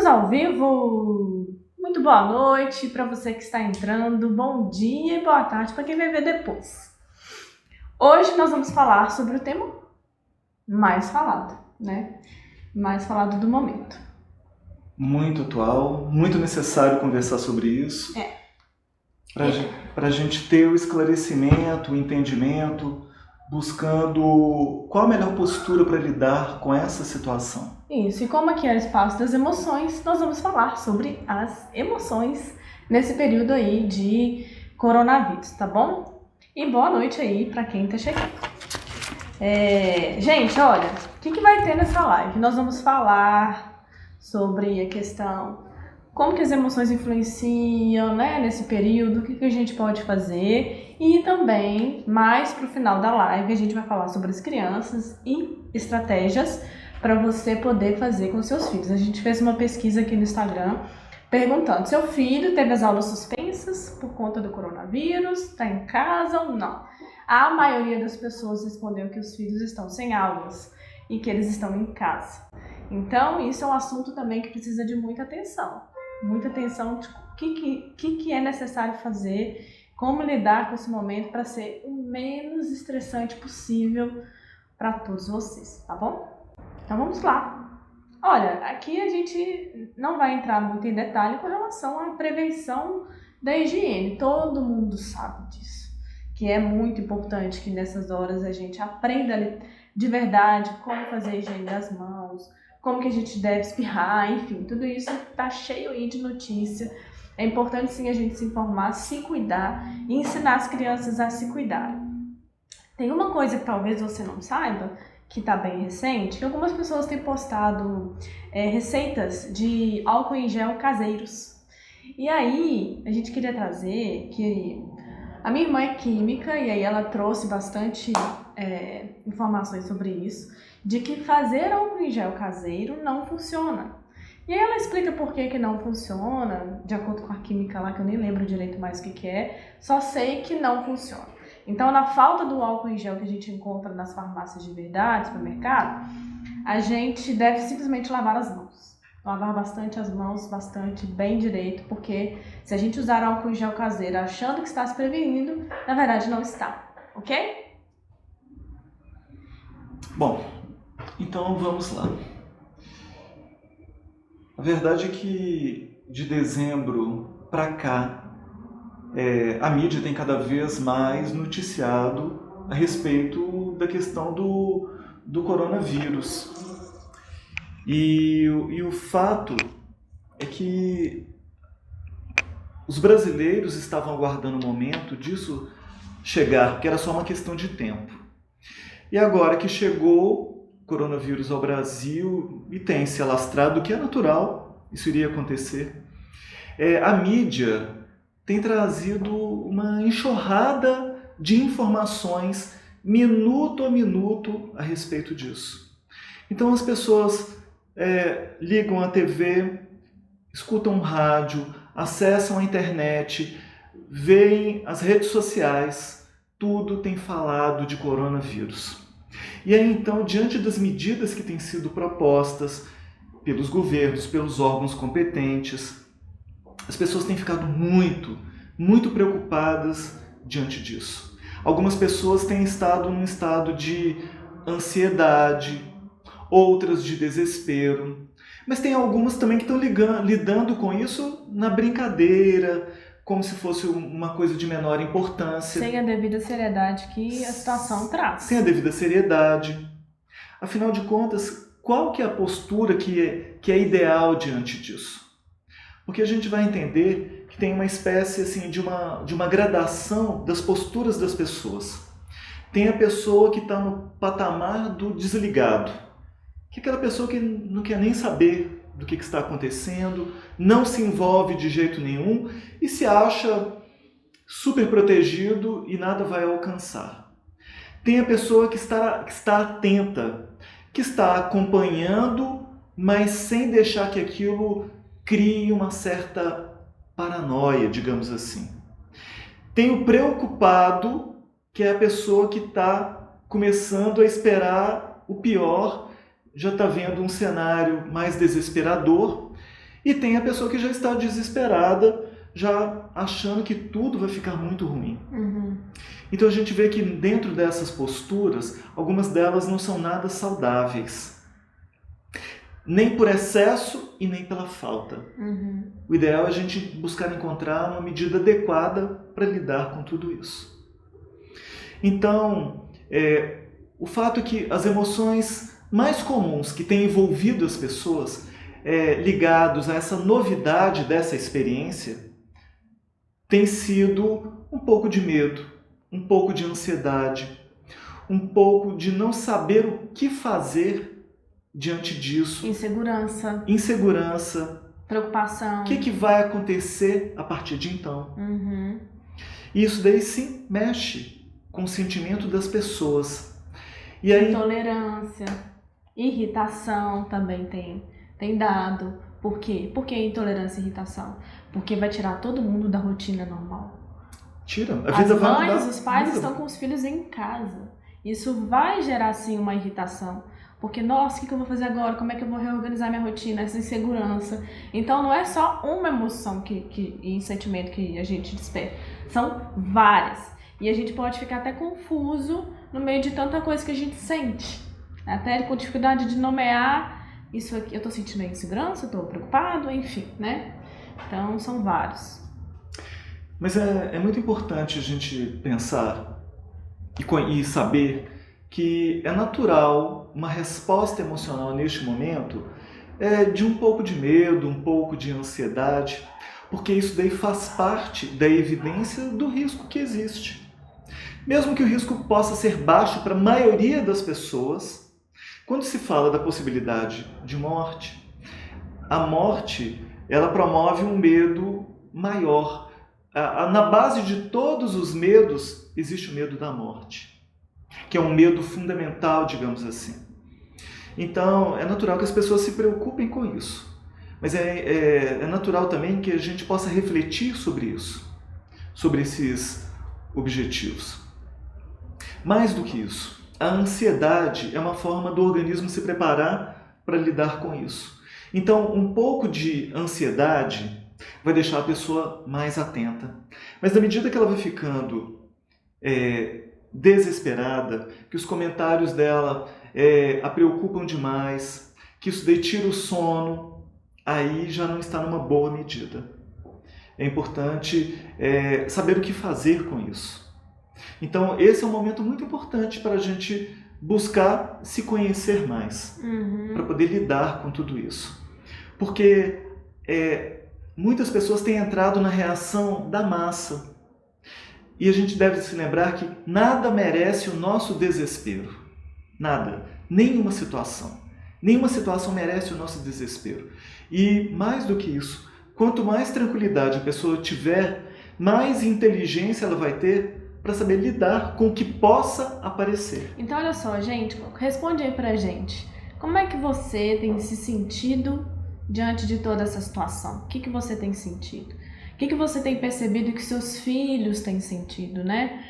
Estamos ao vivo! Muito boa noite para você que está entrando, bom dia e boa tarde para quem vai ver depois. Hoje nós vamos falar sobre o tema mais falado, né? Mais falado do momento. Muito atual, muito necessário conversar sobre isso. Para a gente ter o esclarecimento, o entendimento, buscando qual a melhor postura para lidar com essa situação. Isso, e como aqui é o espaço das emoções, nós vamos falar sobre as emoções nesse período aí de coronavírus, tá bom? E boa noite aí para quem tá chegando. Gente, olha, o que vai ter nessa live? Nós vamos falar sobre a questão, como que as emoções influenciam, né, nesse período, o que a gente pode fazer, e também, mais pro final da live, a gente vai falar sobre as crianças e estratégias para você poder fazer com seus filhos. A gente fez uma pesquisa aqui no Instagram perguntando: seu filho teve as aulas suspensas por conta do coronavírus? Está em casa ou não? A maioria das pessoas respondeu que os filhos estão sem aulas e que eles estão em casa. Então, isso é um assunto também que precisa de muita atenção. Muita atenção de o que é necessário fazer, como lidar com esse momento para ser o menos estressante possível para todos vocês, tá bom? Então vamos lá. Olha, aqui a gente não vai entrar muito em detalhe com relação à prevenção da higiene. Todo mundo sabe disso, que é muito importante que nessas horas a gente aprenda de verdade como fazer a higiene das mãos, como que a gente deve espirrar, enfim, tudo isso tá cheio aí de notícia. É importante sim a gente se informar, se cuidar e ensinar as crianças a se cuidarem. Tem uma coisa que talvez você não saiba, que está bem recente, que algumas pessoas têm postado receitas de álcool em gel caseiros. E aí, a gente queria trazer que a minha irmã é química e aí ela trouxe bastante informações sobre isso, de que fazer álcool em gel caseiro não funciona. E aí ela explica por que não funciona, de acordo com a química lá, que eu nem lembro direito mais o que é, só sei que não funciona. Então, na falta do álcool em gel que a gente encontra nas farmácias de verdade, supermercado, a gente deve simplesmente lavar as mãos. Lavar bastante as mãos, bastante, bem direito, porque se a gente usar álcool em gel caseiro achando que está se prevenindo, na verdade não está, ok? Bom, então vamos lá. A verdade é que de dezembro para cá, a mídia tem cada vez mais noticiado a respeito da questão do coronavírus. E o fato é que os brasileiros estavam aguardando o momento disso chegar, porque era só uma questão de tempo. E agora que chegou o coronavírus ao Brasil e tem se alastrado, o que é natural, isso iria acontecer, a mídia tem trazido uma enxurrada de informações minuto a minuto a respeito disso. Então as pessoas ligam a TV, escutam rádio, acessam a internet, veem as redes sociais, tudo tem falado de coronavírus. E aí então, diante das medidas que têm sido propostas pelos governos, pelos órgãos competentes, as pessoas têm ficado muito preocupadas diante disso. Algumas pessoas têm estado num estado de ansiedade, outras de desespero, mas tem algumas também que estão lidando com isso na brincadeira, como se fosse uma coisa de menor importância. Sem a devida seriedade que a situação traz. Sem a devida seriedade. Afinal de contas, qual que é a postura que é ideal diante disso? Porque a gente vai entender que tem uma espécie assim, de uma gradação das posturas das pessoas. Tem a pessoa que está no patamar do desligado, que é aquela pessoa que não quer nem saber do que está acontecendo, não se envolve de jeito nenhum e se acha super protegido e nada vai alcançar. Tem a pessoa que está atenta, que está acompanhando, mas sem deixar que aquilo crie uma certa paranoia, digamos assim. Tem o preocupado, que é a pessoa que está começando a esperar o pior, já está vendo um cenário mais desesperador E tem a pessoa que já está desesperada, já achando que tudo vai ficar muito ruim. Então a gente vê que dentro dessas posturas, algumas delas não são nada saudáveis. Nem por excesso e nem pela falta. O ideal é a gente buscar encontrar uma medida adequada para lidar com tudo isso. Então, o fato é que as emoções mais comuns que têm envolvido as pessoas ligados a essa novidade dessa experiência tem sido um pouco de medo, um pouco de ansiedade, um pouco de não saber o que fazer diante disso. Insegurança. Preocupação. O que vai acontecer a partir de então? E isso daí sim mexe com o sentimento das pessoas. E aí... Intolerância, irritação também tem dado. Por quê? Por que intolerância e irritação? Porque vai tirar todo mundo da rotina normal. Tira. A vida As vai mães, os pais estão com os filhos em casa. Isso vai gerar sim uma irritação. Porque, nossa, o que eu vou fazer agora? Como é que eu vou reorganizar minha rotina? Essa insegurança. Então, não é só uma emoção e sentimento que a gente desperta. São várias. E a gente pode ficar até confuso no meio de tanta coisa que a gente sente. Até com dificuldade de nomear isso aqui. Eu tô sentindo insegurança, eu tô preocupado, enfim, né? Então, são vários. Mas é muito importante a gente pensar e saber que é natural uma resposta emocional neste momento de um pouco de medo, um pouco de ansiedade, porque isso daí faz parte da evidência do risco que existe. Mesmo que o risco possa ser baixo para a maioria das pessoas, quando se fala da possibilidade de morte, a morte ela promove um medo maior. Na base de todos os medos existe o medo da morte, que é um medo fundamental, digamos assim. Então, é natural que as pessoas se preocupem com isso. Mas é natural também que a gente possa refletir sobre isso, sobre esses objetivos. Mais do que isso, a ansiedade é uma forma do organismo se preparar para lidar com isso. Então, um pouco de ansiedade vai deixar a pessoa mais atenta. Mas na medida que ela vai ficando desesperada, que os comentários dela a preocupam demais, que isso daí tira o sono, aí já não está numa boa medida. É importante saber o que fazer com isso. Então, esse é um momento muito importante para a gente buscar se conhecer mais, para poder lidar com tudo isso. Porque muitas pessoas têm entrado na reação da massa. E a gente deve se lembrar que nada merece o nosso desespero. Nada. Nenhuma situação. Nenhuma situação merece o nosso desespero. E mais do que isso, quanto mais tranquilidade a pessoa tiver, mais inteligência ela vai ter para saber lidar com o que possa aparecer. Então, olha só, gente, responde aí pra gente. Como é que você tem se sentido diante de toda essa situação? O que você tem sentido? O que você tem percebido que seus filhos têm sentido, né?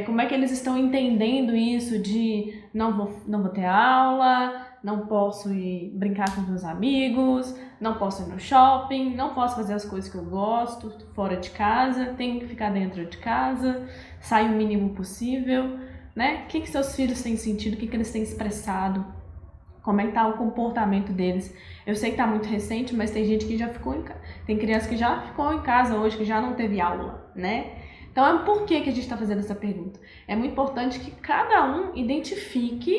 Como é que eles estão entendendo isso de não vou ter aula, não posso ir brincar com meus amigos, não posso ir no shopping, não posso fazer as coisas que eu gosto fora de casa, tenho que ficar dentro de casa, sair o mínimo possível, né? O que seus filhos têm sentido, o que eles têm expressado? Como é que tá o comportamento deles? Eu sei que tá muito recente, mas tem gente que já ficou em casa. Tem criança que já ficou em casa hoje, que já não teve aula, né? Então, por que a gente está fazendo essa pergunta? É muito importante que cada um identifique,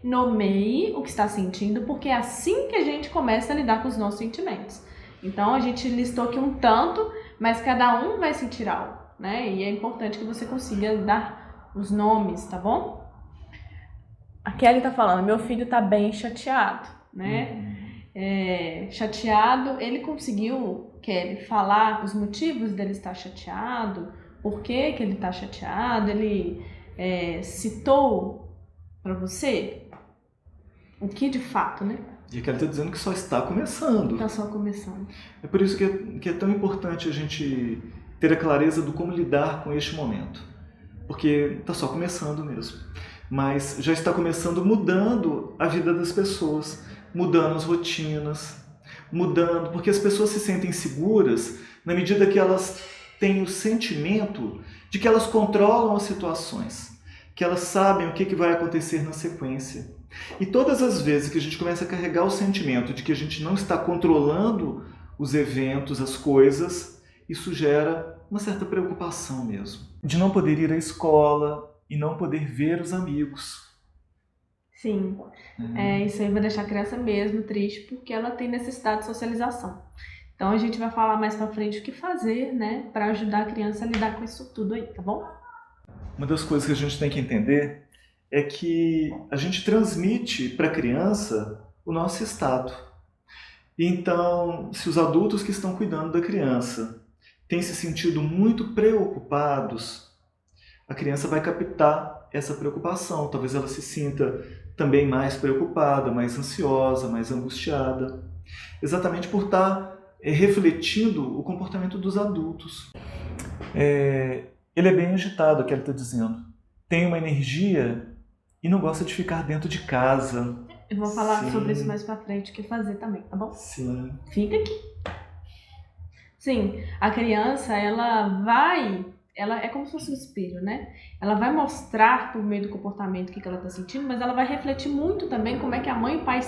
nomeie o que está sentindo, porque é assim que a gente começa a lidar com os nossos sentimentos. Então, a gente listou aqui um tanto, mas cada um vai sentir algo, né? E é importante que você consiga dar os nomes, tá bom? A Kelly tá falando, meu filho tá bem chateado, né? Chateado, ele conseguiu, Kelly, falar os motivos dele estar chateado, por que ele tá chateado, ele citou para você o que de fato, né? E a Kelly tá dizendo que só está começando. Tá só começando. É por isso que é tão importante a gente ter a clareza do como lidar com este momento. Porque tá só começando mesmo. Mas já está começando mudando a vida das pessoas, mudando as rotinas, mudando, porque as pessoas se sentem seguras na medida que elas têm o sentimento de que elas controlam as situações, que elas sabem o que vai acontecer na sequência. E todas as vezes que a gente começa a carregar o sentimento de que a gente não está controlando os eventos, as coisas, isso gera uma certa preocupação mesmo. De não poder ir à escola e não poder ver os amigos. Sim, isso aí vai deixar a criança mesmo triste, porque ela tem necessidade de socialização. Então a gente vai falar mais pra frente o que fazer, né, para ajudar a criança a lidar com isso tudo aí, tá bom? Uma das coisas que a gente tem que entender é que a gente transmite para a criança o nosso estado. Então, se os adultos que estão cuidando da criança têm se sentido muito preocupados, a criança vai captar essa preocupação. Talvez ela se sinta também mais preocupada, mais ansiosa, mais angustiada, exatamente por estar refletindo o comportamento dos adultos. Ele é bem agitado, o que ele está dizendo. Tem uma energia e não gosta de ficar dentro de casa. Eu vou falar sobre isso mais pra frente, o que fazer também, tá bom? Sim. Fica aqui. Sim, a criança, ela é como se fosse um espelho, né? Ela vai mostrar por meio do comportamento o que ela tá sentindo, mas ela vai refletir muito também como é que a mãe e o pai,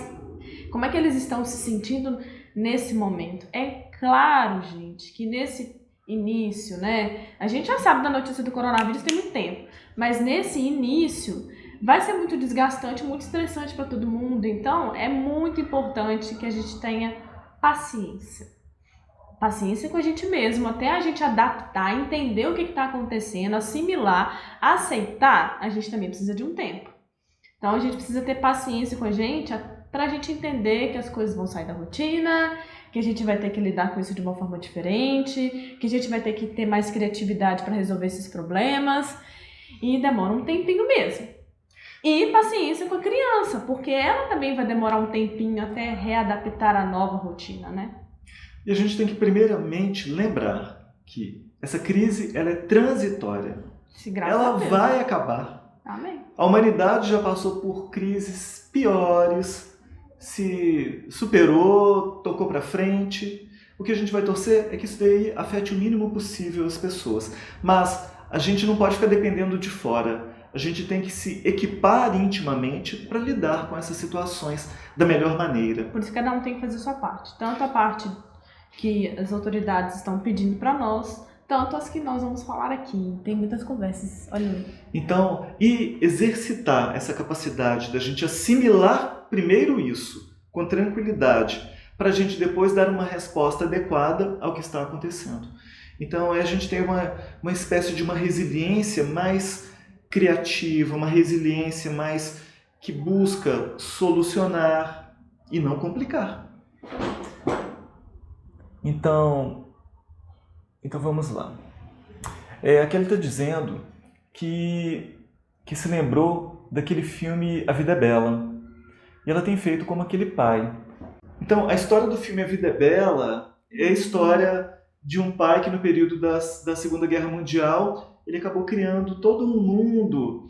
como é que eles estão se sentindo nesse momento. É claro, gente, que nesse início, né? A gente já sabe da notícia do coronavírus tem muito tempo, mas nesse início vai ser muito desgastante, muito estressante para todo mundo. Então, é muito importante que a gente tenha paciência. Paciência com a gente mesmo, até a gente adaptar, entender o que está acontecendo, assimilar, aceitar, a gente também precisa de um tempo. Então, a gente precisa ter paciência com a gente para a gente entender que as coisas vão sair da rotina, que a gente vai ter que lidar com isso de uma forma diferente, que a gente vai ter que ter mais criatividade para resolver esses problemas, e demora um tempinho mesmo. E paciência com a criança, porque ela também vai demorar um tempinho até readaptar a nova rotina, né? E a gente tem que primeiramente lembrar que essa crise ela é transitória. Ela vai acabar. Amém. A humanidade já passou por crises piores, se superou, tocou para frente. O que a gente vai torcer é que isso daí afete o mínimo possível as pessoas. Mas a gente não pode ficar dependendo de fora. A gente tem que se equipar intimamente para lidar com essas situações da melhor maneira. Por isso cada um tem que fazer a sua parte. Tanto a parte que as autoridades estão pedindo para nós, tanto as que nós vamos falar aqui. Tem muitas conversas, olha aí. Então, e exercitar essa capacidade da gente assimilar primeiro isso, com tranquilidade, para a gente depois dar uma resposta adequada ao que está acontecendo. Então, a gente tem uma espécie de uma resiliência mais criativa, uma resiliência mais que busca solucionar e não complicar. Então vamos lá. Aqui ele está dizendo que se lembrou daquele filme A Vida é Bela. E ela tem feito como aquele pai. Então, a história do filme A Vida é Bela é a história de um pai que no período da Segunda Guerra Mundial ele acabou criando todo um mundo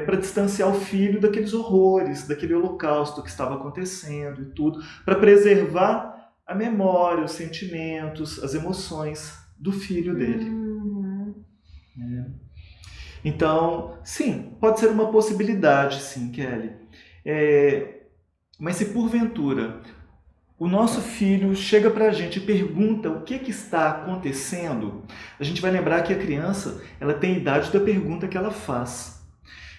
para distanciar o filho daqueles horrores, daquele holocausto que estava acontecendo e tudo, para preservar a memória, os sentimentos, as emoções do filho dele. Então, sim, pode ser uma possibilidade, sim, Kelly. Mas se porventura o nosso filho chega para a gente e pergunta o que está acontecendo, a gente vai lembrar que a criança ela tem a idade da pergunta que ela faz.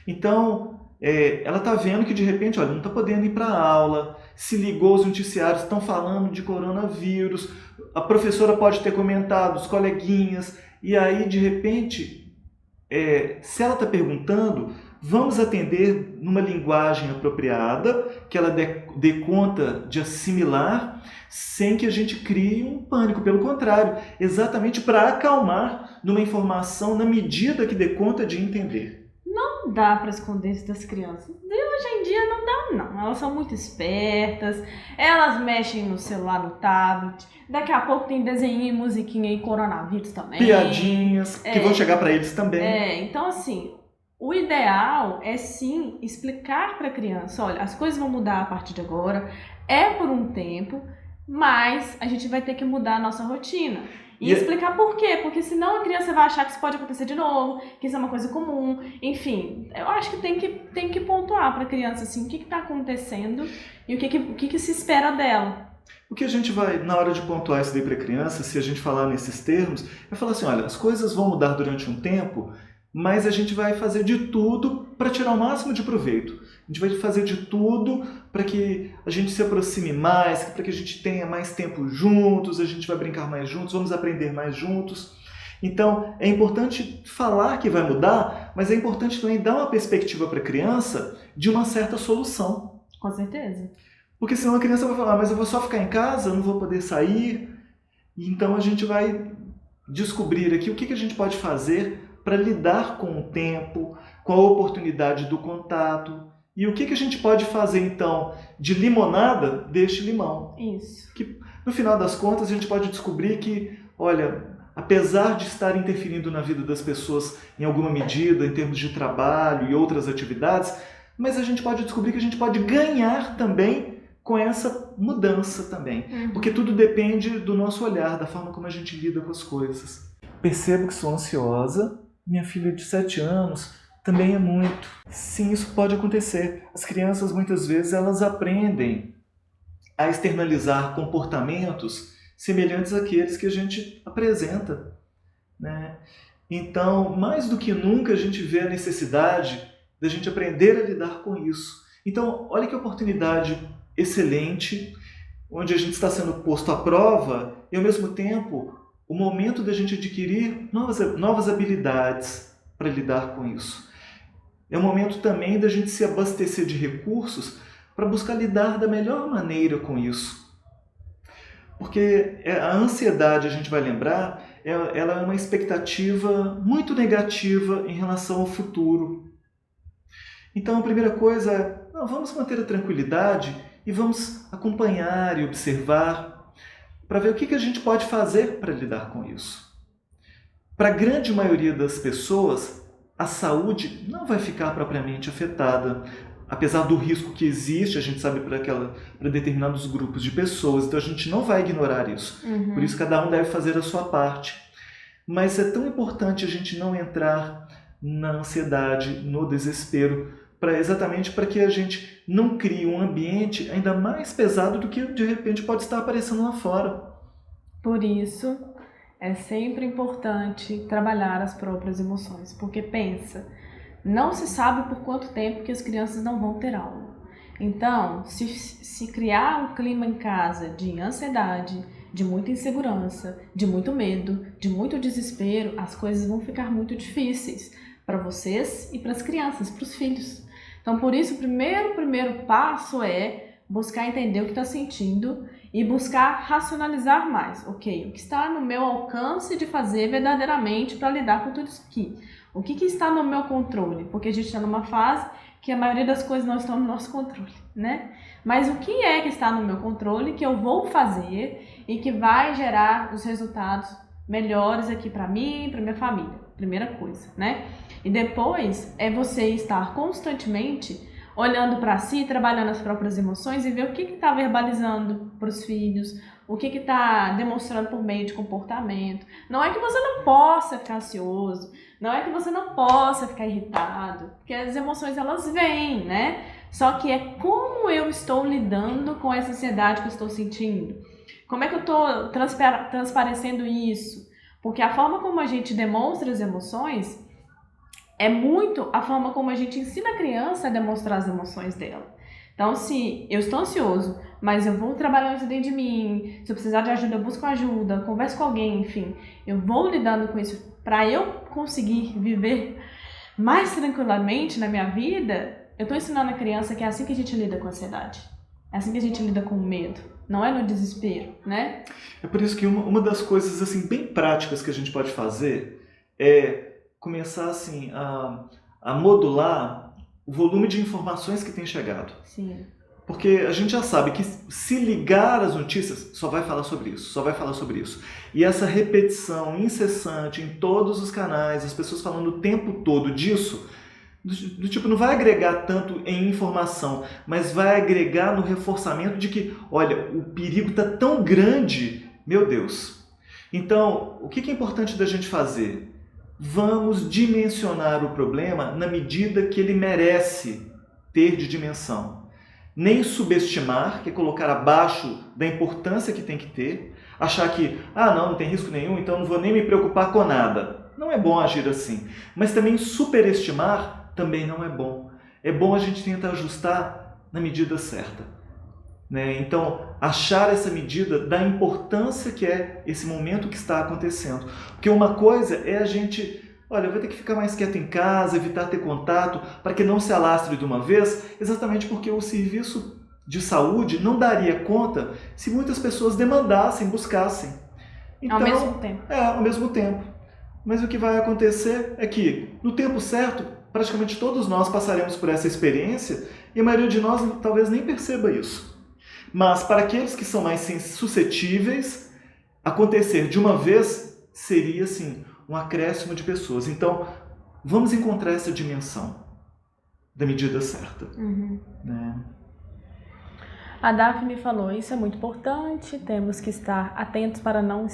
Então, ela está vendo que de repente, olha, não está podendo ir para a aula, se ligou, os noticiários estão falando de coronavírus, a professora pode ter comentado, os coleguinhas, e aí de repente, se ela está perguntando, vamos atender numa linguagem apropriada, que ela dê conta de assimilar, sem que a gente crie um pânico. Pelo contrário, exatamente para acalmar numa informação na medida que dê conta de entender. Não dá para esconder isso das crianças. Hoje em dia não dá, não. Elas são muito espertas, elas mexem no celular, no tablet. Daqui a pouco tem desenho, musiquinha e coronavírus também. Piadinhas, que vão chegar para eles também. Então assim, o ideal é sim explicar para a criança, olha, as coisas vão mudar a partir de agora, é por um tempo, mas a gente vai ter que mudar a nossa rotina. E E é- explicar por quê, porque senão a criança vai achar que isso pode acontecer de novo, que isso é uma coisa comum, enfim. Eu acho que tem que pontuar para a criança assim, o que está acontecendo e o que se espera dela. O que a gente vai, na hora de pontuar isso daí para a criança, se a gente falar nesses termos, é falar assim, olha, as coisas vão mudar durante um tempo, mas a gente vai fazer de tudo para tirar o máximo de proveito. A gente vai fazer de tudo para que a gente se aproxime mais, para que a gente tenha mais tempo juntos, a gente vai brincar mais juntos, vamos aprender mais juntos. Então, é importante falar que vai mudar, mas é importante também dar uma perspectiva para a criança de uma certa solução. Com certeza. Porque senão a criança vai falar, mas eu vou só ficar em casa, eu não vou poder sair. Então a gente vai descobrir aqui o que a gente pode fazer para lidar com o tempo, com a oportunidade do contato. E o que a gente pode fazer então de limonada deste limão. Isso. Que no final das contas a gente pode descobrir que, olha, apesar de estar interferindo na vida das pessoas em alguma medida, em termos de trabalho e outras atividades, mas a gente pode descobrir que a gente pode ganhar também com essa mudança também. Porque tudo depende do nosso olhar, da forma como a gente lida com as coisas. Percebo que sou ansiosa. Minha filha de 7 anos também é muito. Sim, isso pode acontecer. As crianças, muitas vezes, elas aprendem a externalizar comportamentos semelhantes àqueles que a gente apresenta, né? Então, mais do que nunca, a gente vê a necessidade da gente aprender a lidar com isso. Então, olha que oportunidade excelente, onde a gente está sendo posto à prova e, ao mesmo tempo, o momento da gente adquirir novas habilidades para lidar com isso. É o momento também da gente se abastecer de recursos para buscar lidar da melhor maneira com isso. Porque a ansiedade, a gente vai lembrar, ela é uma expectativa muito negativa em relação ao futuro. Então, a primeira coisa é, vamos manter a tranquilidade e vamos acompanhar e observar para ver o que a gente pode fazer para lidar com isso. Para a grande maioria das pessoas, a saúde não vai ficar propriamente afetada, apesar do risco que existe, a gente sabe para determinados grupos de pessoas, então a gente não vai ignorar isso. Por isso cada um deve fazer a sua parte. Mas é tão importante a gente não entrar na ansiedade, no desespero, exatamente para que a gente não crie um ambiente ainda mais pesado do que de repente pode estar aparecendo lá fora. Por isso, é sempre importante trabalhar as próprias emoções, porque pensa, não se sabe por quanto tempo que as crianças não vão ter aula. Então, se criar um clima em casa de ansiedade, de muita insegurança, de muito medo, de muito desespero, as coisas vão ficar muito difíceis para vocês e para as crianças, para os filhos. Então, por isso, o primeiro passo é buscar entender o que está sentindo e buscar racionalizar mais. Ok, o que está no meu alcance de fazer verdadeiramente para lidar com tudo isso aqui? O que está no meu controle? Porque a gente está numa fase que a maioria das coisas não estão no nosso controle, né? Mas o que é que está no meu controle, que eu vou fazer e que vai gerar os resultados melhores aqui para mim e para minha família? Primeira coisa, né? E depois é você estar constantemente olhando para si, trabalhando as próprias emoções e ver o que está verbalizando para os filhos, o que está demonstrando por meio de comportamento. Não é que você não possa ficar ansioso, não é que você não possa ficar irritado, porque as emoções elas vêm, né? Só que é como eu estou lidando com essa ansiedade que eu estou sentindo. Como é que eu estou transparecendo isso? Porque a forma como a gente demonstra as emoções é muito a forma como a gente ensina a criança a demonstrar as emoções dela. Então, se eu estou ansioso, mas eu vou trabalhando isso dentro de mim, se eu precisar de ajuda, eu busco ajuda, converso com alguém, enfim, eu vou lidando com isso para eu conseguir viver mais tranquilamente na minha vida, eu estou ensinando a criança que é assim que a gente lida com a ansiedade, é assim que a gente lida com o medo, não é no desespero, né? É por isso que uma das coisas assim bem práticas que a gente pode fazer é começar assim a modular o volume de informações que tem chegado. Sim. Porque a gente já sabe que se ligar às notícias, só vai falar sobre isso, só vai falar sobre isso. E essa repetição incessante em todos os canais, as pessoas falando o tempo todo disso, Do tipo, não vai agregar tanto em informação, mas vai agregar no reforçamento de que, olha, o perigo está tão grande, meu Deus. Então, o que é importante da gente fazer? Vamos dimensionar o problema na medida que ele merece ter de dimensão. Nem subestimar, que é colocar abaixo da importância que tem que ter, achar que, não tem risco nenhum, então não vou nem me preocupar com nada. Não é bom agir assim. Mas também superestimar também não é bom. É bom a gente tentar ajustar na medida certa. Né? Então, achar essa medida da importância que é esse momento que está acontecendo. Porque uma coisa é a gente, olha, vai ter que ficar mais quieto em casa, evitar ter contato, para que não se alastre de uma vez, exatamente porque o serviço de saúde não daria conta se muitas pessoas demandassem, buscassem. Então, ao mesmo tempo. Ao mesmo tempo. Mas o que vai acontecer é que, no tempo certo, praticamente todos nós passaremos por essa experiência e a maioria de nós talvez nem perceba isso. Mas para aqueles que são mais suscetíveis, acontecer de uma vez seria, assim, um acréscimo de pessoas. Então, vamos encontrar essa dimensão da medida certa. Né? A Daphne falou, isso é muito importante, temos que estar atentos para não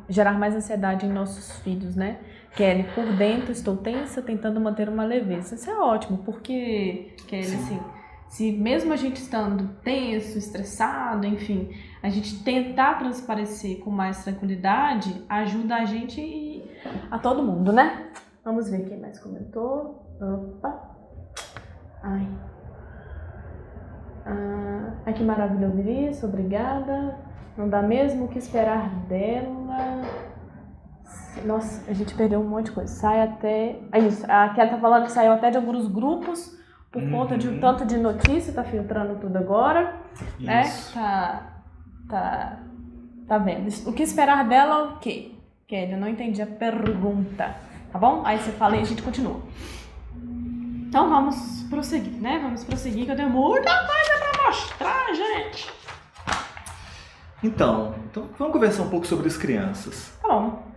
gerar mais ansiedade em nossos filhos, né? Kelly, por dentro estou tensa, tentando manter uma leveza. Isso é ótimo, porque, Kelly, assim, se mesmo a gente estando tenso, estressado, enfim, a gente tentar transparecer com mais tranquilidade, ajuda a gente e a todo mundo, né? Vamos ver quem mais comentou. Opa! Ai. Que maravilha ouvir isso, obrigada. Não dá mesmo o que esperar dela. Nossa, a gente perdeu um monte de coisa. Sai até. É isso, a Kelly tá falando que saiu até de alguns grupos por conta de um tanto de notícia, tá filtrando tudo agora. Isso. Né? Tá vendo. O que esperar dela o quê? Kelly, eu não entendi a pergunta. Tá bom? Aí você fala e a gente continua. Então vamos prosseguir, né? Vamos prosseguir, que eu tenho muita coisa pra mostrar, gente. Então vamos conversar um pouco sobre as crianças. Tá bom.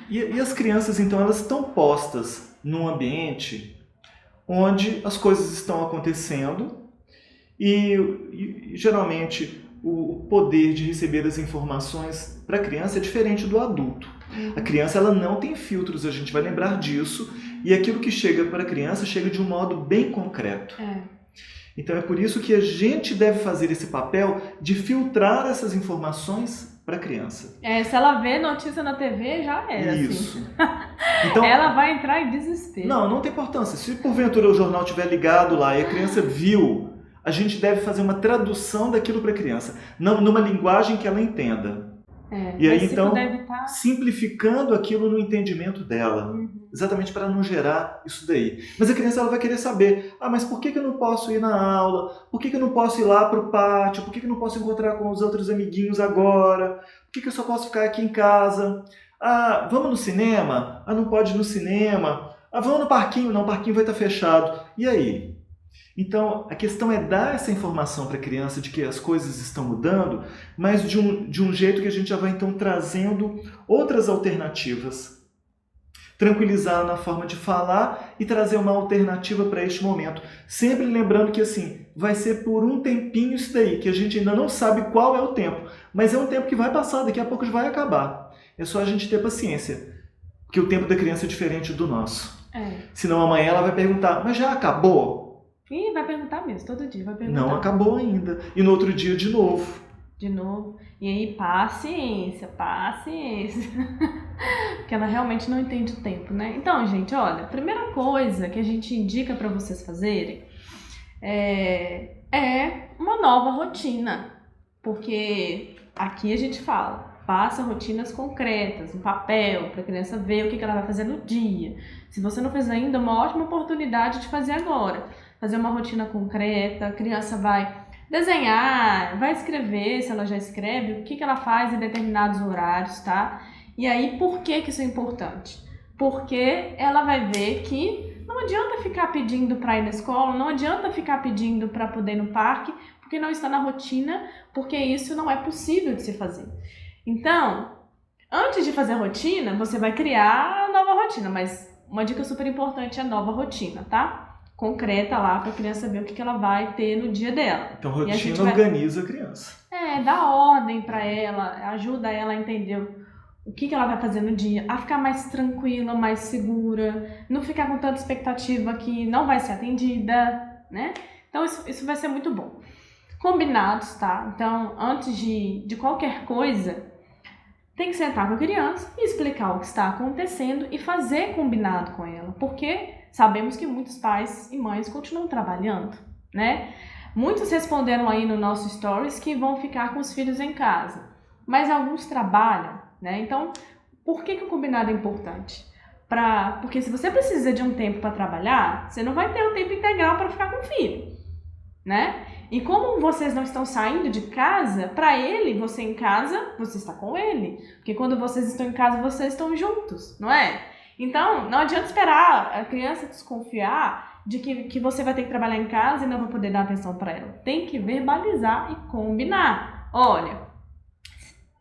E as crianças, então, elas estão postas num ambiente onde as coisas estão acontecendo e geralmente o poder de receber as informações para a criança é diferente do adulto. A criança, ela não tem filtros, a gente vai lembrar disso, e aquilo que chega para a criança chega de um modo bem concreto. Então é por isso que a gente deve fazer esse papel de filtrar essas informações para a criança. Se ela vê notícia na TV, já era. Isso. Assim. Então, ela vai entrar em desespero. Não tem importância. Se porventura o jornal estiver ligado lá e a criança viu, a gente deve fazer uma tradução daquilo para a criança, numa linguagem que ela entenda. E aí, então, simplificando aquilo no entendimento dela. Exatamente para não gerar isso daí. Mas a criança, ela vai querer saber, mas por que eu não posso ir na aula? Por que eu não posso ir lá para o pátio? Por que eu não posso encontrar com os outros amiguinhos agora? Por que eu só posso ficar aqui em casa? Vamos no cinema? Não pode ir no cinema. Vamos no parquinho? Não, o parquinho vai estar fechado. E aí? Então, a questão é dar essa informação para a criança de que as coisas estão mudando, mas de um jeito que a gente já vai, então, trazendo outras alternativas. Tranquilizar na forma de falar e trazer uma alternativa para este momento. Sempre lembrando que, assim, vai ser por um tempinho isso daí, que a gente ainda não sabe qual é o tempo, mas é um tempo que vai passar, daqui a pouco vai acabar. É só a gente ter paciência, porque o tempo da criança é diferente do nosso. Senão amanhã ela vai perguntar, mas já acabou? Ih, vai perguntar mesmo, todo dia vai perguntar. Não acabou ainda. E no outro dia de novo. E aí, paciência. Porque ela realmente não entende o tempo, né? Então, gente, olha, a primeira coisa que a gente indica para vocês fazerem é uma nova rotina. Porque aqui a gente fala, faça rotinas concretas, no papel, para a criança ver o que ela vai fazer no dia. Se você não fez ainda, é uma ótima oportunidade de fazer agora. Fazer uma rotina concreta, a criança vai desenhar, vai escrever, se ela já escreve, o que ela faz em determinados horários, tá? E aí, por que isso é importante? Porque ela vai ver que não adianta ficar pedindo para ir na escola, não adianta ficar pedindo para poder ir no parque, porque não está na rotina, porque isso não é possível de se fazer. Então, antes de fazer a rotina, você vai criar a nova rotina, mas uma dica super importante é a nova rotina, tá? concreta lá para a criança ver o que ela vai ter no dia dela. Então, rotina organiza a criança. Dá ordem para ela, ajuda ela a entender o que ela vai fazer no dia, a ficar mais tranquila, mais segura, não ficar com tanta expectativa que não vai ser atendida, né? Então, isso vai ser muito bom. Combinados, tá? Então, antes de qualquer coisa, tem que sentar com a criança e explicar o que está acontecendo e fazer combinado com ela, porque sabemos que muitos pais e mães continuam trabalhando, né? Muitos responderam aí no nosso stories que vão ficar com os filhos em casa, mas alguns trabalham, né? Então, por que o combinado é importante? Porque se você precisa de um tempo para trabalhar, você não vai ter um tempo integral para ficar com o filho, né? E como vocês não estão saindo de casa, para ele, você em casa, você está com ele. Porque quando vocês estão em casa, vocês estão juntos, não é? Então, não adianta esperar a criança desconfiar de que você vai ter que trabalhar em casa e não vai poder dar atenção para ela. Tem que verbalizar e combinar. Olha,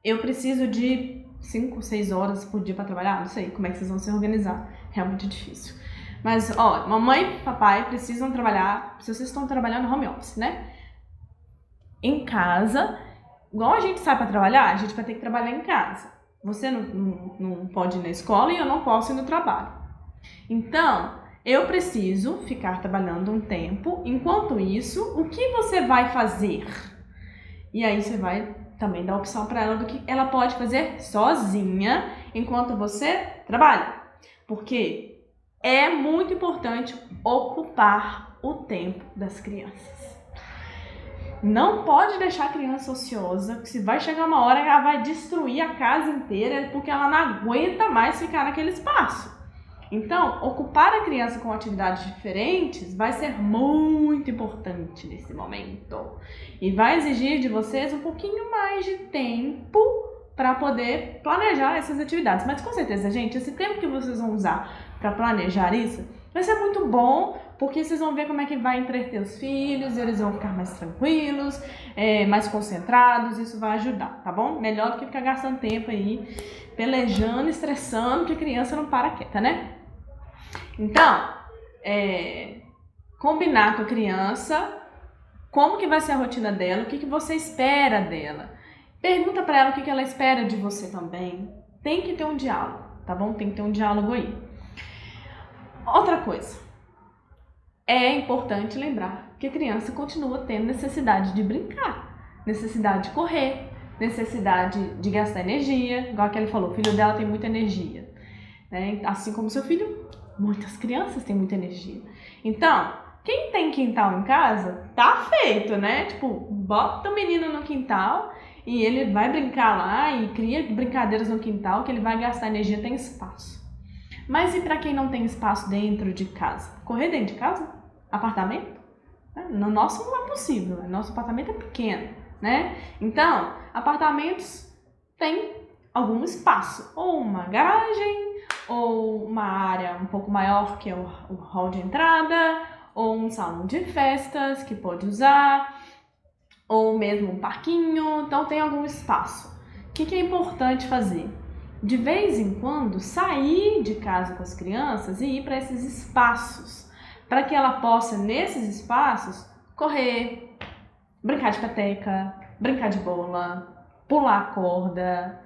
eu preciso de 5, 6 horas por dia para trabalhar. Não sei como é que vocês vão se organizar. Realmente difícil. Mas, ó, mamãe e papai precisam trabalhar. Se vocês estão trabalhando home office, né? Em casa, igual a gente sai para trabalhar, a gente vai ter que trabalhar em casa. Você não pode ir na escola e eu não posso ir no trabalho. Então, eu preciso ficar trabalhando um tempo. Enquanto isso, o que você vai fazer? E aí você vai também dar opção para ela do que ela pode fazer sozinha enquanto você trabalha. Porque é muito importante ocupar o tempo das crianças. Não pode deixar a criança ociosa, que se vai chegar uma hora que ela vai destruir a casa inteira porque ela não aguenta mais ficar naquele espaço. Então, ocupar a criança com atividades diferentes vai ser muito importante nesse momento. E vai exigir de vocês um pouquinho mais de tempo para poder planejar essas atividades. Mas com certeza, gente, esse tempo que vocês vão usar para planejar isso vai ser muito bom, porque vocês vão ver como é que vai entreter os filhos, eles vão ficar mais tranquilos, mais concentrados, isso vai ajudar, tá bom? Melhor do que ficar gastando tempo aí, pelejando, estressando, que a criança não para quieta, né? Então, combinar com a criança como que vai ser a rotina dela, o que você espera dela. Pergunta para ela o que ela espera de você também. Tem que ter um diálogo, tá bom? Tem que ter um diálogo aí. Outra coisa, é importante lembrar que a criança continua tendo necessidade de brincar, necessidade de correr, necessidade de gastar energia, igual que ele falou, o filho dela tem muita energia, né? Assim como seu filho, muitas crianças têm muita energia. Então, quem tem quintal em casa, tá feito, né? Tipo, bota o menino no quintal e ele vai brincar lá e cria brincadeiras no quintal que ele vai gastar energia, tem espaço. Mas e para quem não tem espaço dentro de casa? Correr dentro de casa? Apartamento? No nosso não é possível, nosso apartamento é pequeno, né? Então, apartamentos têm algum espaço, ou uma garagem, ou uma área um pouco maior que é o hall de entrada, ou um salão de festas que pode usar, ou mesmo um parquinho, então tem algum espaço. O que é importante fazer? De vez em quando, sair de casa com as crianças e ir para esses espaços, para que ela possa, nesses espaços, correr, brincar de peteca, brincar de bola, pular corda,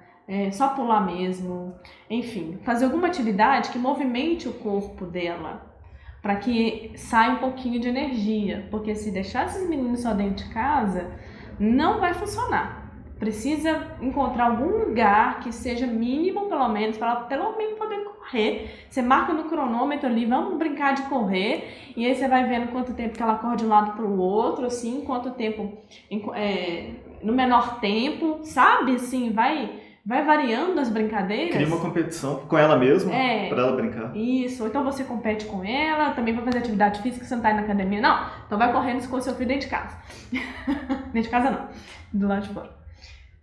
só pular mesmo, enfim, fazer alguma atividade que movimente o corpo dela, para que saia um pouquinho de energia, porque se deixar esses meninos só dentro de casa, não vai funcionar. Precisa encontrar algum lugar que seja mínimo, pelo menos, para ela pelo menos poder correr. Você marca no cronômetro ali, vamos brincar de correr, e aí você vai vendo quanto tempo que ela corre de um lado para o outro, assim, quanto tempo, no menor tempo, sabe? Assim, vai variando as brincadeiras. Cria uma competição com ela mesma, para ela brincar. Isso, ou então você compete com ela, também vai fazer atividade física, você não tá aí na academia, não. Então vai correndo com o seu filho dentro de casa. Dentro de casa não, do lado de fora.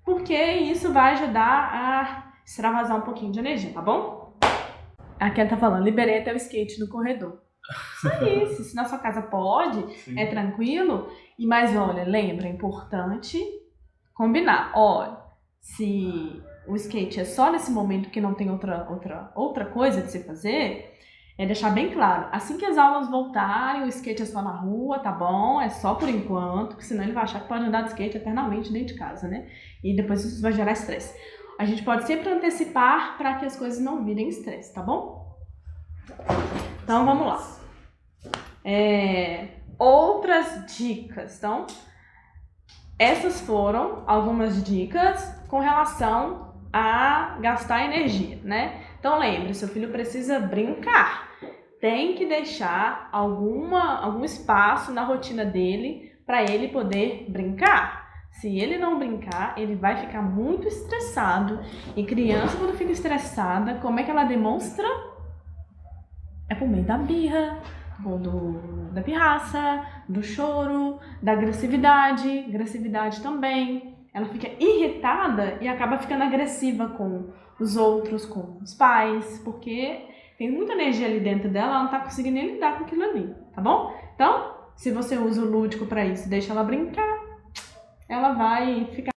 Porque isso vai ajudar a extravasar um pouquinho de energia, tá bom? A Ken tá falando, liberei até o skate no corredor. Só isso, se na sua casa pode, sim, é tranquilo. Mas olha, lembra, é importante combinar. Olha, se o skate é só nesse momento que não tem outra coisa de se fazer, É deixar bem claro, assim que as aulas voltarem, o skate é só na rua, tá bom? É só por enquanto, porque senão ele vai achar que pode andar de skate eternamente dentro de casa, né? E depois isso vai gerar estresse. A gente pode sempre antecipar para que as coisas não virem estresse, tá bom? Então vamos lá. Outras dicas. Então, essas foram algumas dicas com relação a gastar energia, né? Então lembre, seu filho precisa brincar. Tem que deixar algum espaço na rotina dele para ele poder brincar. Se ele não brincar, ele vai ficar muito estressado. E criança, quando fica estressada, como é que ela demonstra? É por meio da birra, da pirraça, do choro, da agressividade. Agressividade também. Ela fica irritada e acaba ficando agressiva com os outros, com os pais, porque tem muita energia ali dentro dela, ela não tá conseguindo nem lidar com aquilo ali, tá bom? Então, se você usa o lúdico para isso, deixa ela brincar, ela vai ficar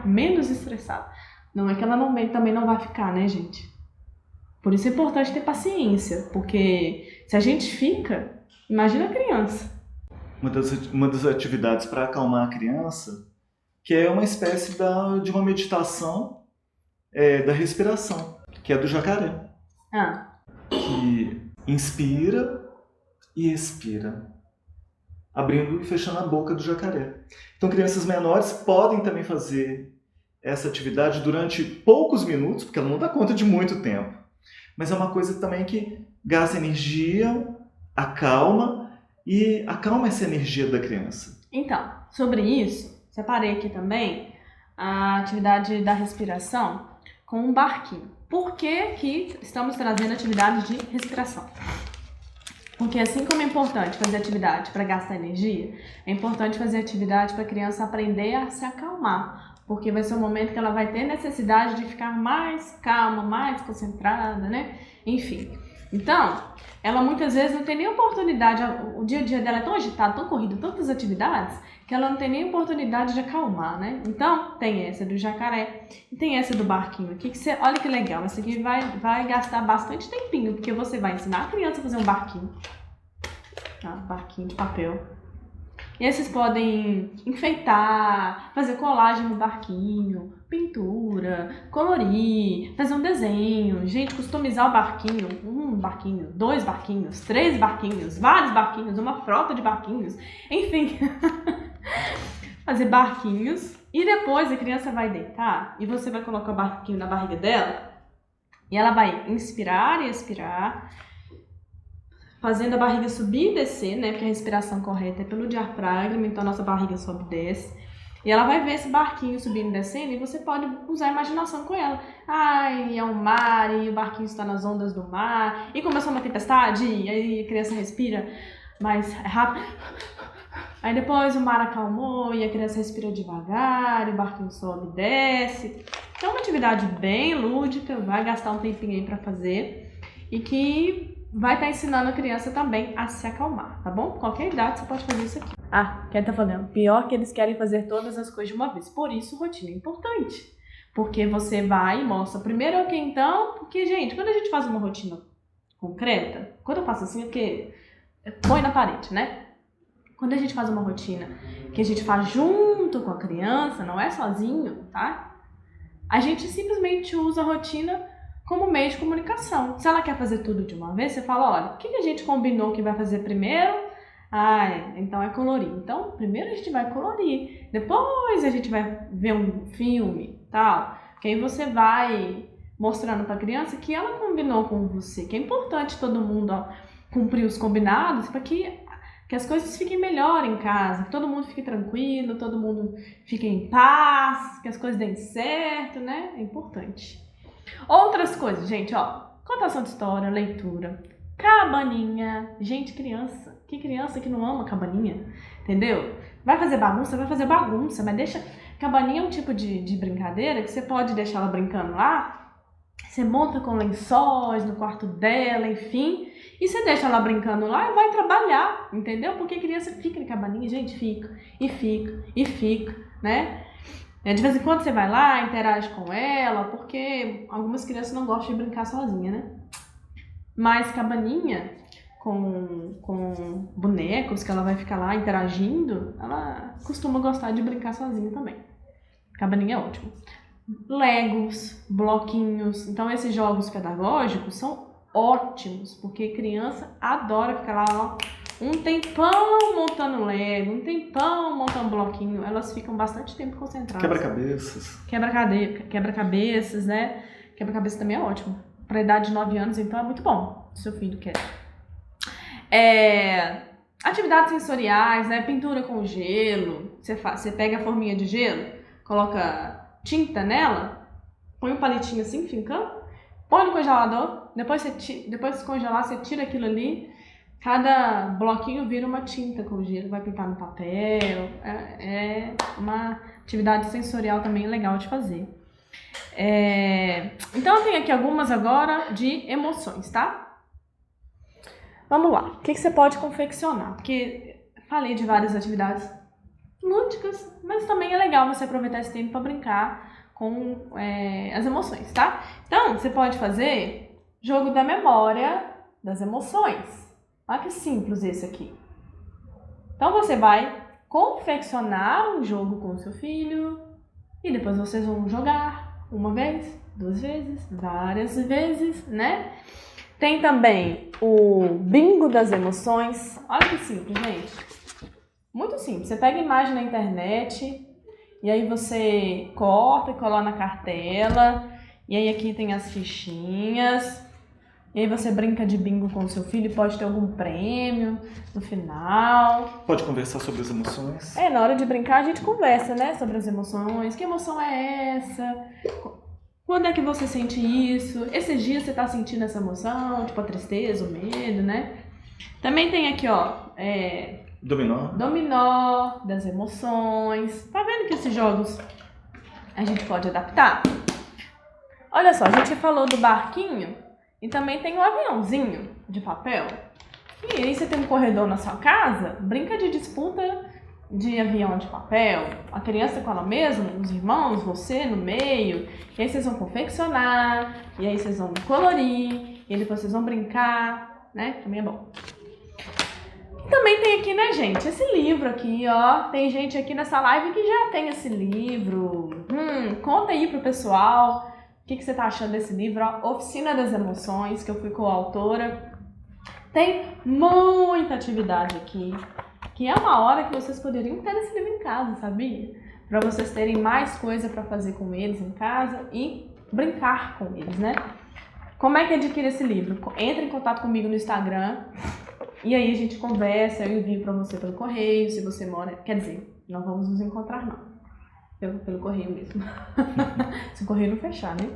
menos estressada. Não é que ela também não vai ficar, né, gente? Por isso é importante ter paciência, porque se a gente fica, imagina a criança. Uma das atividades para acalmar a criança, que é uma espécie de uma meditação da respiração, que é do jacaré. Que inspira e expira, abrindo e fechando a boca do jacaré. Então, crianças menores podem também fazer essa atividade durante poucos minutos, porque ela não dá conta de muito tempo. Mas é uma coisa também que gasta energia, acalma essa energia da criança. Então, sobre isso, separei aqui também a atividade da respiração com um barquinho. Por que estamos trazendo atividade de respiração? Porque assim como é importante fazer atividade para gastar energia, é importante fazer atividade para a criança aprender a se acalmar. Porque vai ser um momento que ela vai ter necessidade de ficar mais calma, mais concentrada, né? Enfim. Então, ela muitas vezes não tem nem oportunidade, o dia a dia dela é tão agitado, tão corrido, tantas atividades, que ela não tem nem oportunidade de acalmar, né? Então, tem essa do jacaré e tem essa do barquinho aqui, que olha que legal, essa aqui vai gastar bastante tempinho, porque você vai ensinar a criança a fazer um barquinho. Barquinho de papel. E aí vocês podem enfeitar, fazer colagem no barquinho, pintura, colorir, fazer um desenho. Gente, customizar o barquinho, um barquinho, 2 barquinhos, 3 barquinhos, vários barquinhos, uma frota de barquinhos, enfim. Fazer barquinhos e depois a criança vai deitar e você vai colocar o barquinho na barriga dela e ela vai inspirar e expirar, fazendo a barriga subir e descer, né? Porque a respiração correta é pelo diafragma, então a nossa barriga sobe e desce. E ela vai ver esse barquinho subindo e descendo e você pode usar a imaginação com ela. Ai, é um mar e o barquinho está nas ondas do mar e começou uma tempestade e aí a criança respira mais rápido. Aí depois o mar acalmou e a criança respira devagar e o barquinho sobe e desce. Então é uma atividade bem lúdica, vai gastar um tempinho aí para fazer e que vai estar ensinando a criança também a se acalmar, tá bom? Qualquer idade você pode fazer isso aqui. Quem tá falando? Pior que eles querem fazer todas as coisas de uma vez. Por isso, rotina é importante. Porque você vai e mostra primeiro o que então, porque, gente, quando a gente faz uma rotina concreta, quando eu faço assim, é porque põe na parede, né? Quando a gente faz uma rotina que a gente faz junto com a criança, não é sozinho, tá? A gente simplesmente usa a rotina como meio de comunicação. Se ela quer fazer tudo de uma vez, você fala, olha, o que a gente combinou que vai fazer primeiro? Então é colorir. Então, primeiro a gente vai colorir, depois a gente vai ver um filme, tal. Que aí você vai mostrando para a criança que ela combinou com você, que é importante todo mundo cumprir os combinados para que as coisas fiquem melhor em casa, que todo mundo fique tranquilo, todo mundo fique em paz, que as coisas deem certo, né? É importante. Outras coisas, gente, contação de história, leitura, cabaninha. Gente, criança. Que criança que não ama cabaninha? Entendeu? Vai fazer bagunça, mas deixa... Cabaninha é um tipo de brincadeira que você pode deixar ela brincando lá. Você monta com lençóis no quarto dela, enfim. E você deixa ela brincando lá e vai trabalhar, entendeu? Porque a criança fica na cabaninha, gente, fica, né? De vez em quando você vai lá, interage com ela, porque algumas crianças não gostam de brincar sozinha, né? Mas cabaninha com bonecos, que ela vai ficar lá interagindo, ela costuma gostar de brincar sozinha também. Cabaninha é ótimo. Legos, bloquinhos. Então esses jogos pedagógicos são ótimos, porque criança adora ficar lá, ó, um tempão montando Lego, um tempão montando bloquinho. Elas ficam bastante tempo concentradas. Quebra-cabeças. Quebra-cabeças, né? Quebra-cabeça também é ótimo. Para a idade de 9 anos, então é muito bom. Seu filho quer. Atividades sensoriais, né? Pintura com gelo. Você pega a forminha de gelo, coloca tinta nela, põe um palitinho assim, fincando, põe no congelador, depois de descongelar, você tira aquilo ali, cada bloquinho vira uma tinta com gelo, vai pintar no papel. É uma atividade sensorial também legal de fazer. Então eu tenho aqui algumas agora de emoções, tá? Vamos lá, o que você pode confeccionar? Porque falei de várias atividades lúdicas, mas também é legal você aproveitar esse tempo para brincar com as emoções, tá? Então, você pode fazer jogo da memória das emoções. Olha que simples esse aqui. Então, você vai confeccionar um jogo com o seu filho e depois vocês vão jogar uma vez, 2 vezes, várias vezes, né? Tem também o bingo das emoções. Olha que simples, gente. Muito simples. Você pega a imagem na internet e aí você corta e cola na cartela. E aí aqui tem as fichinhas. E aí você brinca de bingo com o seu filho e pode ter algum prêmio no final. Pode conversar sobre as emoções. Na hora de brincar a gente conversa, né? Sobre as emoções. Que emoção é essa? Quando é que você sente isso? Esses dias você tá sentindo essa emoção, tipo a tristeza, o medo, né? Também tem aqui, ó, Dominó das emoções. Tá vendo que esses jogos a gente pode adaptar? Olha só, a gente falou do barquinho e também tem um aviãozinho de papel. E aí você tem um corredor na sua casa, brinca de disputa de avião de papel, a criança com ela mesma, os irmãos, você no meio, e aí vocês vão confeccionar, e aí vocês vão colorir, e depois vocês vão brincar, né? Também é bom. E também tem aqui, né, gente, esse livro aqui, ó, tem gente aqui nessa live que já tem esse livro. Conta aí pro pessoal o que você tá achando desse livro, ó, Oficina das Emoções, que eu fui coautora. Tem muita atividade aqui, que é uma hora que vocês poderiam ter esse livro em casa, sabia? Para vocês terem mais coisa para fazer com eles em casa e brincar com eles, né? Como é que adquire esse livro? Entre em contato comigo no Instagram e aí a gente conversa, eu envio para você pelo correio, se você mora... Quer dizer, não vamos nos encontrar não, pelo correio mesmo. Se o correio não fechar, né?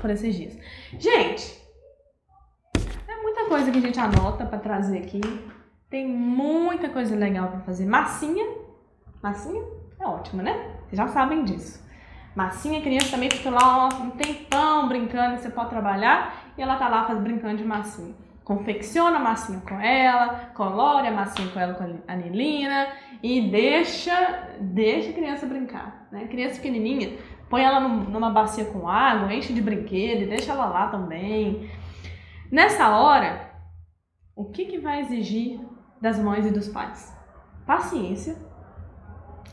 Por esses dias. Gente, é muita coisa que a gente anota para trazer aqui. Tem muita coisa legal para fazer. Massinha é ótima, né? Vocês já sabem disso. Massinha, a criança também fica lá um tempão brincando, você pode trabalhar e ela tá lá brincando de massinha. Confecciona a massinha com ela, colore a massinha com ela com a anilina e deixa a criança brincar, né? Criança pequenininha, põe ela numa bacia com água, enche de brinquedo e deixa ela lá também. Nessa hora, o que vai exigir das mães e dos pais? Paciência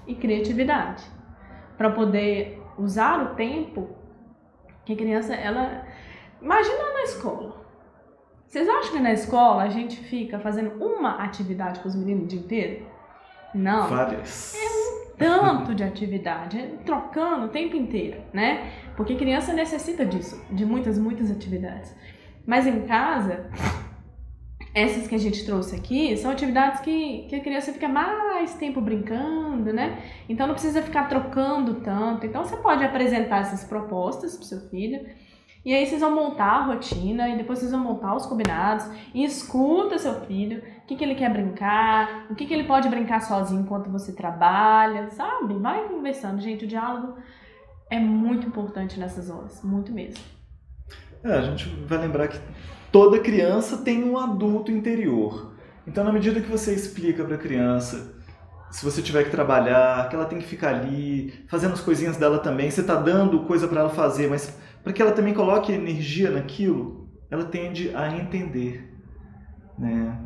e criatividade para poder usar o tempo que a criança, ela... Imagina na escola. Vocês acham que na escola a gente fica fazendo uma atividade com os meninos o dia inteiro? Não. Várias. Tanto de atividade, trocando o tempo inteiro, né? Porque criança necessita disso, de muitas atividades. Mas em casa... Essas que a gente trouxe aqui são atividades que a criança fica mais tempo brincando, né? Então não precisa ficar trocando tanto. Então você pode apresentar essas propostas para o seu filho e aí vocês vão montar a rotina e depois vocês vão montar os combinados e escuta seu filho, o que ele quer brincar, o que ele pode brincar sozinho enquanto você trabalha, sabe? Vai conversando. Gente, o diálogo é muito importante nessas horas, muito mesmo. A gente vai lembrar que toda criança tem um adulto interior. Então, na medida que você explica para a criança, se você tiver que trabalhar, que ela tem que ficar ali, fazendo as coisinhas dela também, você está dando coisa para ela fazer, mas para que ela também coloque energia naquilo, ela tende a entender, né?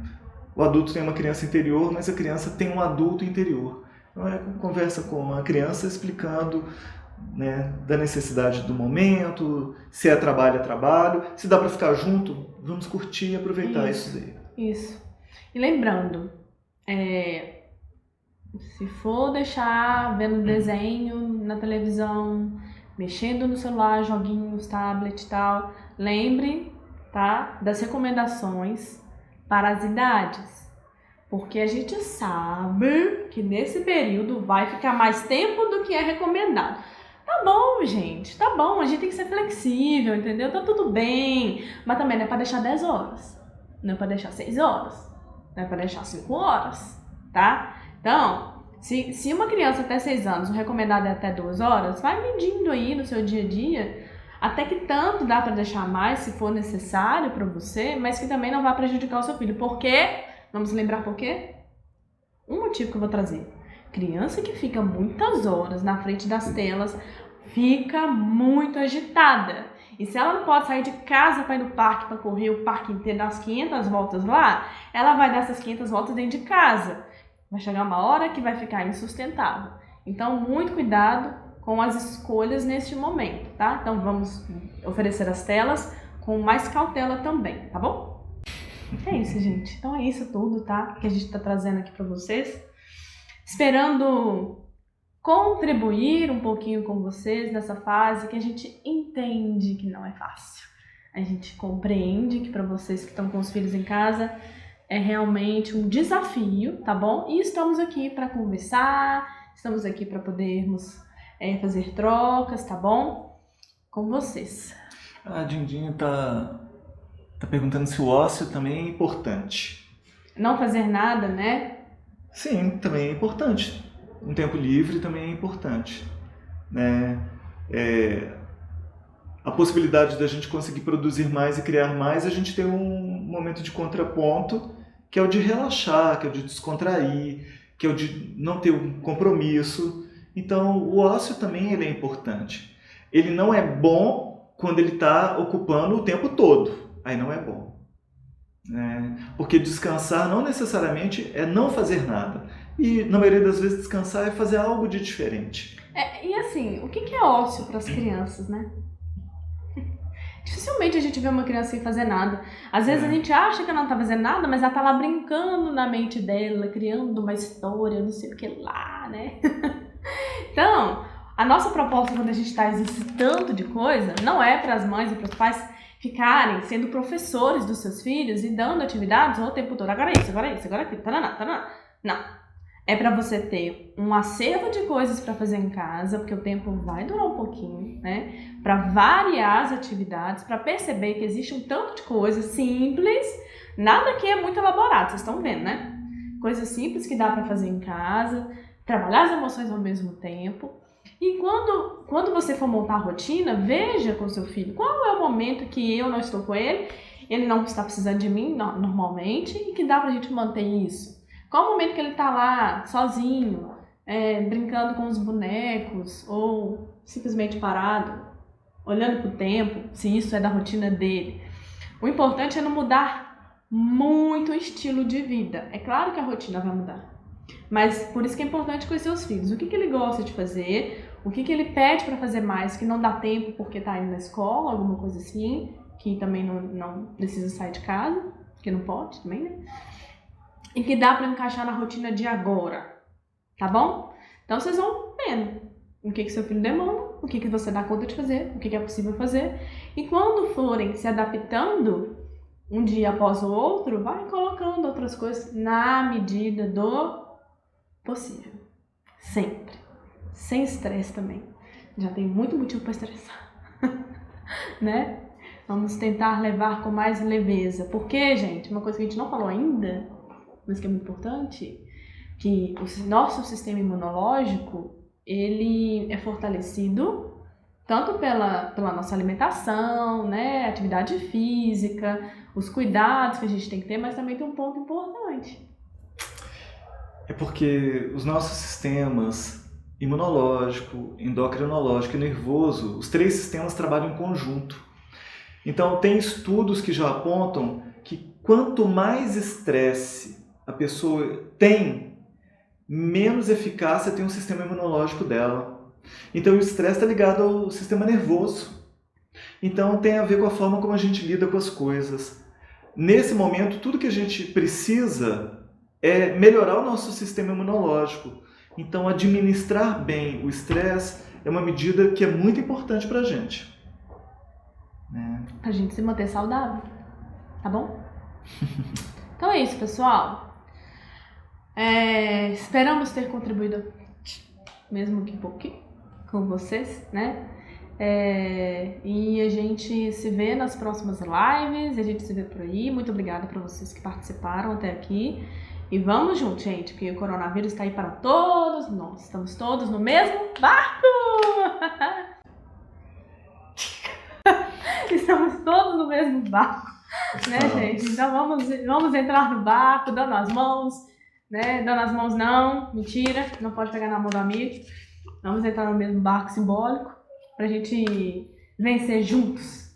O adulto tem uma criança interior, mas a criança tem um adulto interior. Então, conversa com a criança explicando, né, da necessidade do momento, se é trabalho, se dá para ficar junto, vamos curtir e aproveitar isso daí. Isso. E lembrando, se for deixar vendo desenho na televisão, mexendo no celular, joguinhos, tablet e tal, lembre, tá, das recomendações para as idades. Porque a gente sabe que nesse período vai ficar mais tempo do que é recomendado. Tá bom, gente, tá bom, a gente tem que ser flexível, entendeu? Tá tudo bem, mas também não é pra deixar 10 horas, não é pra deixar 6 horas, não é pra deixar 5 horas, tá? Então, se uma criança até 6 anos, o recomendado é até 2 horas, vai medindo aí no seu dia a dia, até que tanto dá pra deixar mais, se for necessário pra você, mas que também não vai prejudicar o seu filho. Por quê? Vamos lembrar por quê? Um motivo que eu vou trazer. Criança que fica muitas horas na frente das telas fica muito agitada. E se ela não pode sair de casa para ir no parque, para correr o parque inteiro, dar as 500 voltas lá, ela vai dar essas 500 voltas dentro de casa. Vai chegar uma hora que vai ficar insustentável. Então, muito cuidado com as escolhas neste momento, tá? Então, vamos oferecer as telas com mais cautela também, tá bom? É isso, gente. Então, é isso tudo, tá? Que a gente tá trazendo aqui para vocês. Esperando contribuir um pouquinho com vocês nessa fase que a gente entende que não é fácil. A gente compreende que para vocês que estão com os filhos em casa é realmente um desafio, tá bom? E estamos aqui para conversar, estamos aqui para podermos fazer trocas, tá bom? Com vocês. A Dindinha tá perguntando se o ócio também é importante. Não fazer nada, né? Sim, também é importante. Um tempo livre também é importante, né? A possibilidade da gente conseguir produzir mais e criar mais, a gente tem um momento de contraponto, que é o de relaxar, que é o de descontrair, que é o de não ter um compromisso. Então, o ócio também ele é importante. Ele não é bom quando ele está ocupando o tempo todo. Aí não é bom. Porque descansar não necessariamente é não fazer nada. E, na maioria das vezes, descansar é fazer algo de diferente. E assim, o que é ócio para as crianças, né? Dificilmente a gente vê uma criança sem fazer nada. Às vezes a gente acha que ela não tá fazendo nada, mas ela tá lá brincando na mente dela, criando uma história, não sei o que lá, né? Então, a nossa proposta quando a gente traz esse tanto de coisa, não é para as mães e para os pais ficarem sendo professores dos seus filhos e dando atividades o tempo todo. Agora isso, agora aquilo, taraná, taraná. Não. É para você ter um acervo de coisas para fazer em casa, porque o tempo vai durar um pouquinho, né? Para variar as atividades, para perceber que existe um tanto de coisas simples, nada que é muito elaborado, vocês estão vendo, né? Coisas simples que dá para fazer em casa, trabalhar as emoções ao mesmo tempo. E quando você for montar a rotina, veja com o seu filho qual é o momento que eu não estou com ele não está precisando de mim normalmente, e que dá pra gente manter isso. Qual o momento que ele tá lá sozinho, brincando com os bonecos, ou simplesmente parado, olhando pro tempo, se isso é da rotina dele. O importante é não mudar muito o estilo de vida. É claro que a rotina vai mudar, mas por isso que é importante conhecer os filhos. O que ele gosta de fazer, o que ele pede para fazer mais, que não dá tempo porque tá indo na escola, alguma coisa assim, que também não precisa sair de casa, que não pode também, né? E que dá para encaixar na rotina de agora, tá bom? Então vocês vão vendo o que seu filho demanda, o que você dá conta de fazer, o que é possível fazer. E quando forem se adaptando um dia após o outro, vai colocando outras coisas na medida do possível. Sempre. Sem estresse também. Já tem muito motivo para estressar. Né? Vamos tentar levar com mais leveza. Porque, gente, uma coisa que a gente não falou ainda, mas que é muito importante, que o nosso sistema imunológico, ele é fortalecido tanto pela nossa alimentação, né, atividade física, os cuidados que a gente tem que ter, mas também tem um ponto importante. É porque os nossos sistemas imunológico, endocrinológico e nervoso, os três sistemas trabalham em conjunto. Então, tem estudos que já apontam que quanto mais estresse a pessoa tem, menos eficácia tem o sistema imunológico dela. Então, o estresse está ligado ao sistema nervoso. Então, tem a ver com a forma como a gente lida com as coisas. Nesse momento, tudo que a gente precisa é melhorar o nosso sistema imunológico. Então, administrar bem o estresse é uma medida que é muito importante para a gente. Pra gente se manter saudável, tá bom? Então é isso, pessoal. Esperamos ter contribuído, mesmo que pouquinho, com vocês, né? E a gente se vê nas próximas lives, a gente se vê por aí. Muito obrigada para vocês que participaram até aqui. E vamos junto, gente, porque o coronavírus está aí para todos nós. Estamos todos no mesmo barco! Estamos todos no mesmo barco, né, gente? Então vamos entrar no barco, dando as mãos, né? Dando as mãos não, mentira, não pode pegar na mão do amigo. Vamos entrar no mesmo barco simbólico pra gente vencer juntos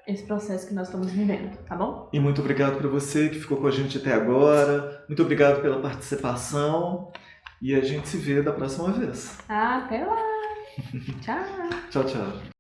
esse processo que nós estamos vivendo, tá bom? E muito obrigado para você que ficou com a gente até agora. Muito obrigado pela participação. E a gente se vê da próxima vez. Até lá! Tchau! Tchau, tchau.